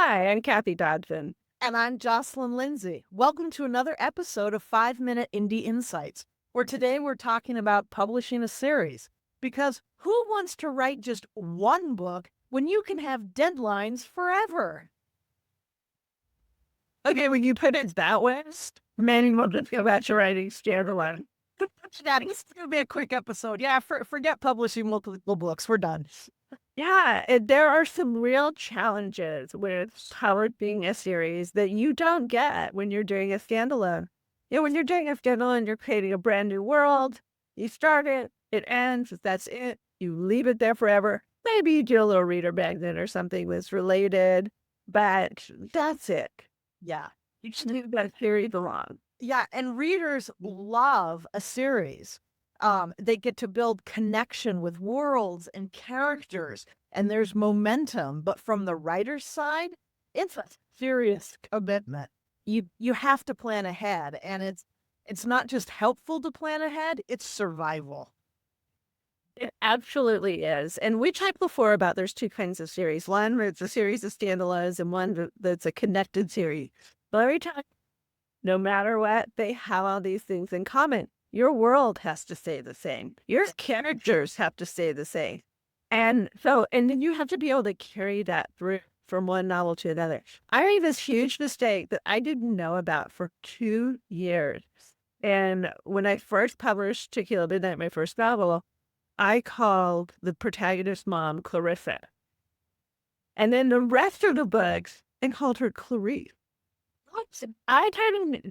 Hi, I'm Kathy Dodson. And I'm Jocelyn Lindsay. Welcome to another episode of 5 Minute Indie Insights, where today we're talking about publishing a series. Because who wants to write just one book when you can have deadlines forever? Okay, when you put it that way, many will just go back to writing standalone. That is going to be a quick episode. Yeah, forget publishing multiple books. We're done. Yeah, there are some real challenges with publishing a series that you don't get when you're doing a standalone. When you're doing a standalone, you're creating a brand new world. You start it, it ends, that's it. You leave it there forever. Maybe you do a little reader magnet or something that's related, but that's it. Yeah. You just leave that series alone. Yeah, and readers love a series. They get to build connection with worlds and characters, and there's momentum. But from the writer's side, it's a serious commitment. You have to plan ahead, and it's not just helpful to plan ahead; it's survival. It absolutely is. And we talked before about there's two kinds of series. One where it's a series of standalones and one that's a connected series. But every time, no matter what, they have all these things in common. Your world has to stay the same. Your characters have to stay the same. And then you have to be able to carry that through from one novel to another. I made this huge mistake that I didn't know about for 2 years. And when I first published To Kill at Midnight, my first novel, I called the protagonist's mom Clarissa. And then the rest of the books, I called her Clarice. I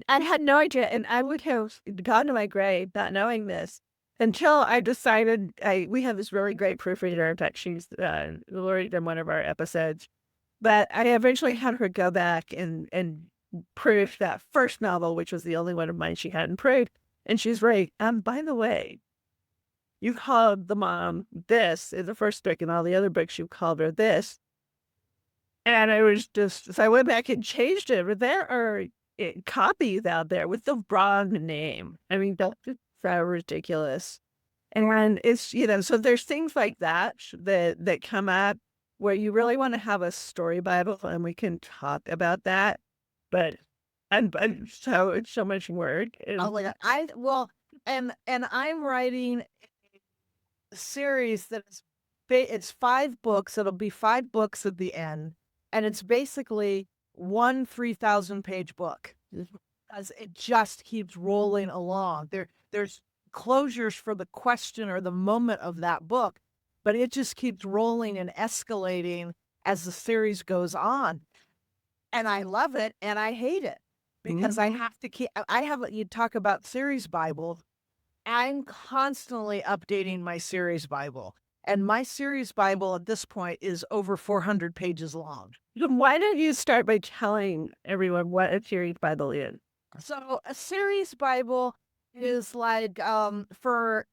had no idea, and I would have gone to my grave not knowing this until I decided we have this really great proofreader. In fact, she's already done one of our episodes. But I eventually had her go back and proof that first novel, which was the only one of mine she hadn't proofed. And she's right. By the way, you called the mom this in the first book, and all the other books you called her this. And I was just, so I went back and changed it. But there are copies out there with the wrong name. I mean, that's just so ridiculous. And it's, so there's things like that come up where you really want to have a story Bible, and we can talk about that. But so it's so much work. Oh my God. And I'm writing a series it's 5 books. It'll be 5 books at the end, and it's basically one 3,000-page book. As it just keeps rolling along. There's closures for the question or the moment of that book, but it just keeps rolling and escalating as the series goes on. And I love it and I hate it because I have to you talk about series Bible. I'm constantly updating my series Bible. And my series Bible at this point is over 400 pages long. Why don't you start by telling everyone what a series Bible is? So a series Bible is like for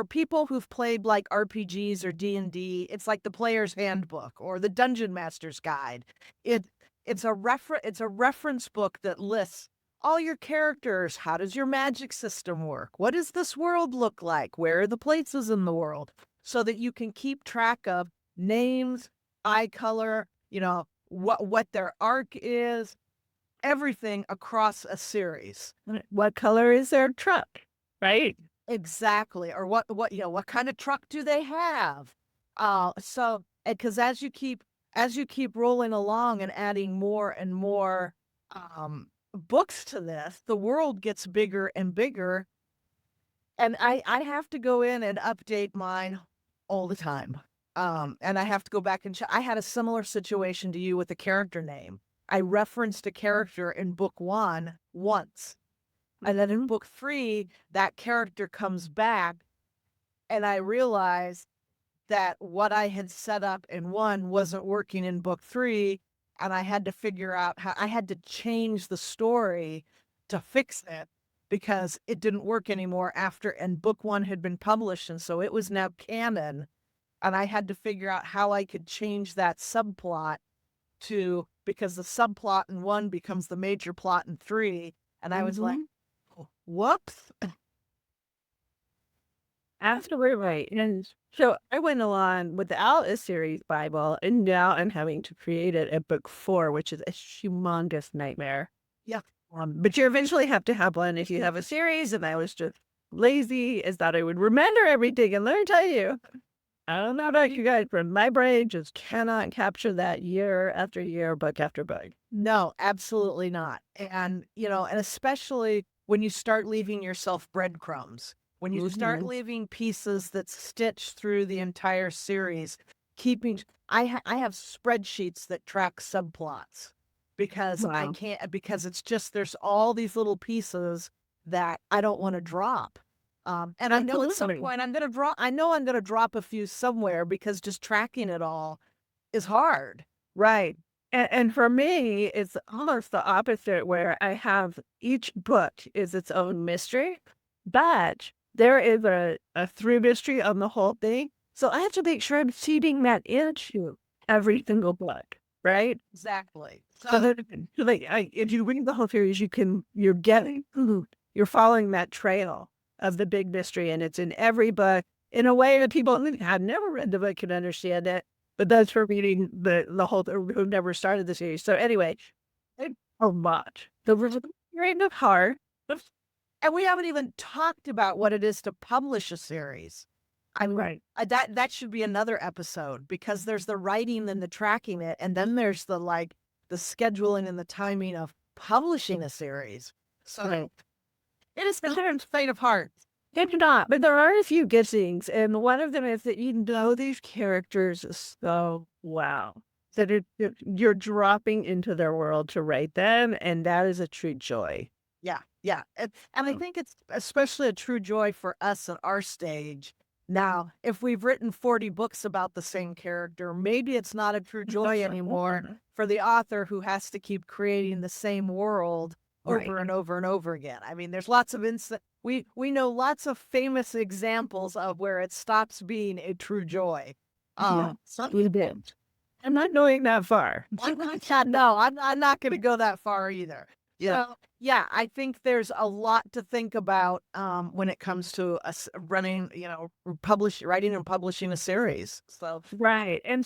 people who've played like RPGs or D&D, it's like the player's handbook or the dungeon master's guide. It's a reference book that lists all your characters. How does your magic system work? What does this world look like? Where are the places in the world? So that you can keep track of names, eye color, what their arc is, everything across a series. What color is their truck? Right? Exactly. Or what kind of truck do they have? So because as you keep rolling along and adding more and more books to this, the world gets bigger and bigger. And I have to go in and update mine all the time. And I have to go back and check. I had a similar situation to you with the character name. I referenced a character in book 1 once. And then in book 3, that character comes back, and I realized that what I had set up in 1 wasn't working in book 3, and I had to figure out how I had to change the story to fix it because it didn't work anymore and book 1 had been published, and so it was now canon, and I had to figure out how I could change that subplot because the subplot in 1 becomes the major plot in 3, and I was like, whoops. Absolutely. And So I went along without a series Bible, and now I'm having to create it at book 4, which is a humongous nightmare. Yeah. But you eventually have to have one if you have a series, and I was just lazy as that I would remember everything. And let me tell you, I don't know about you guys, but my brain just cannot capture that year after year, book after book. No, absolutely not. And, and especially when you start leaving yourself breadcrumbs, when you start Mhm. leaving pieces that stitch through the entire series, I have spreadsheets that track subplots because I Wow. can't, because it's just, there's all these little pieces that I don't want to drop. And I know at some Absolutely. point I know I'm going to drop a few somewhere because just tracking it all is hard. Right. And for me, it's almost the opposite where I have each book is its own mystery, but there is a through mystery on the whole thing. So I have to make sure I'm feeding that into every single book, right? Exactly. So So that if you read the whole series, you're getting you're following that trail of the big mystery, and it's in every book in a way that people who have never read the book can understand it. But that's for reading the whole who never started the series. So anyway, it's a lot. The reading of heart. and we haven't even talked about what it is to publish a series. I mean, Right. that should be another episode because there's the writing and the tracking it, and then there's the scheduling and the timing of publishing a series. So Right. it is a fate of heart. It's not, but there are a few good things, and one of them is that you know these characters so well that you're dropping into their world to write them, and that is a true joy. Yeah, yeah. And I Oh, think it's especially a true joy for us at our stage. Now, if we've written 40 books about the same character, maybe it's not a true joy anymore for the author who has to keep creating the same world right. over and over and over again. I mean, there's lots of we know lots of famous examples of where it stops being a true joy. Yeah, So we did. I'm not going that far. no, I'm not going to go that far either. Yeah. So, yeah, I think there's a lot to think about when it comes to us running, writing and publishing a series. So, Right, and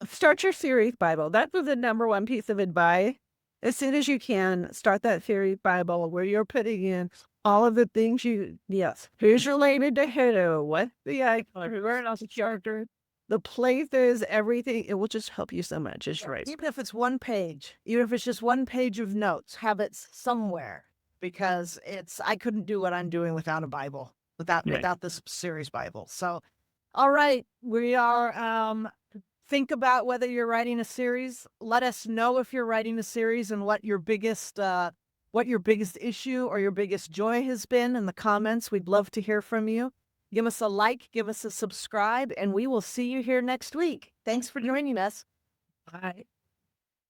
start your series Bible. That was the number one piece of advice. As soon as you can, start that series Bible where you're putting in all of the things who's related to who, what's the icon, who are else the character, the places, everything. It will just help you so much. It's yeah, right. even if it's one page, even if it's just one page of notes, have it somewhere because I couldn't do what I'm doing without a Bible, Right. without this series Bible. So, all right, we are think about whether you're writing a series. Let us know if you're writing a series and what your biggest issue or your biggest joy has been in the comments. We'd love to hear from you. Give us a like, give us a subscribe, and we will see you here next week. Thanks for joining us. Bye.